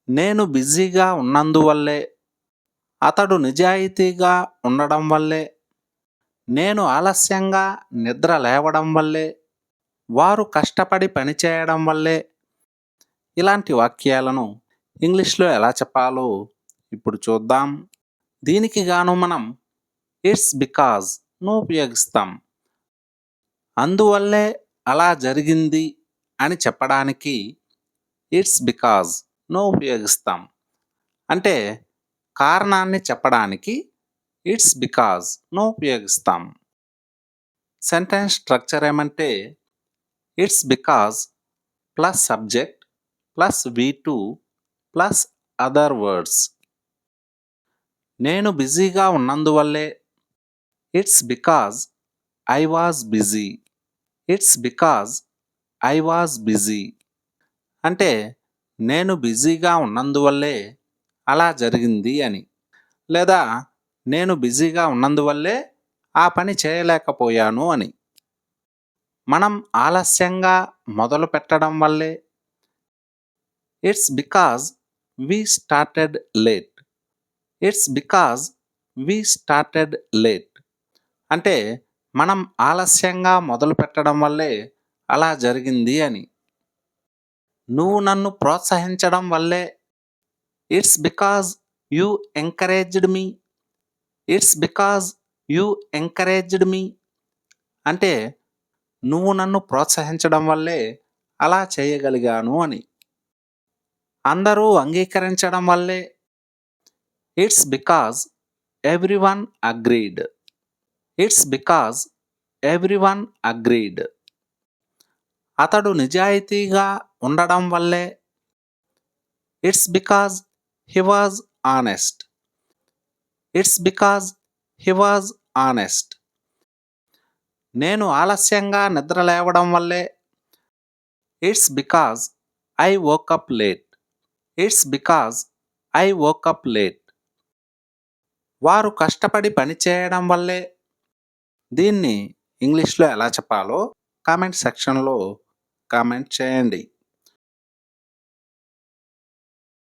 నేను బిజీగా ఉన్నందువల్లే, అతడు నిజాయితీగా ఉండడం వల్లే, నేను ఆలస్యంగా నిద్ర లేవడం వల్లే, వారు కష్టపడి పనిచేయడం వల్లే, ఇలాంటి వాక్యాలను ఇంగ్లీష్లో ఎలా చెప్పాలో ఇప్పుడు చూద్దాం. దీనికి గాను మనం ఇట్స్ బికాజ్ను ఉపయోగిస్తాం. అందువల్లే అలా జరిగింది అని చెప్పడానికి ఇట్స్ బికాజ్ను ఉపయోగిస్తాం. అంటే కారణాన్ని చెప్పడానికి ఇట్స్ బికాజ్ను ఉపయోగిస్తాం. సెంటెన్స్ స్ట్రక్చర్ ఏమంటే it's because plus subject plus V2 plus other words. నేను బిజీగా ఉన్నందువల్లే, it's because I was busy. It's because I was busy అంటే నేను బిజీగా ఉన్నందువల్లే అలా జరిగింది అని, లేదా నేను బిజీగా ఉన్నందువల్లే ఆ పని చేయలేకపోయాను అని. మనం ఆలస్యంగా మొదలు పెట్టడం వల్లే, it's because we started late. It's because we started late అంటే మనం ఆలస్యంగా మొదలు పెట్టడం వల్లే అలా జరిగింది అని. నువ్వు నన్ను ప్రోత్సహించడం వల్లే, it's because you encouraged me. It's because you encouraged మీ అంటే నువ్వు నన్ను ప్రోత్సహించడం వల్లే అలా చేయగలిగాను అని. అందరూ అంగీకరించడం వల్లే, it's because everyone agreed. It's because everyone agreed. అతడు నిజాయితీగా ఉండడం వల్లే, it's because he was honest. It's because he was honest. నేను ఆలస్యంగా నిద్ర లేవడం వల్లే, it's because I woke up late. It's because I woke up late. వారు కష్టపడి పనిచేయడం వల్లే. దీన్ని ఇంగ్లీష్లో ఎలా చెప్పాలో కామెంట్ సెక్షన్లో కామెంట్ చేయండి.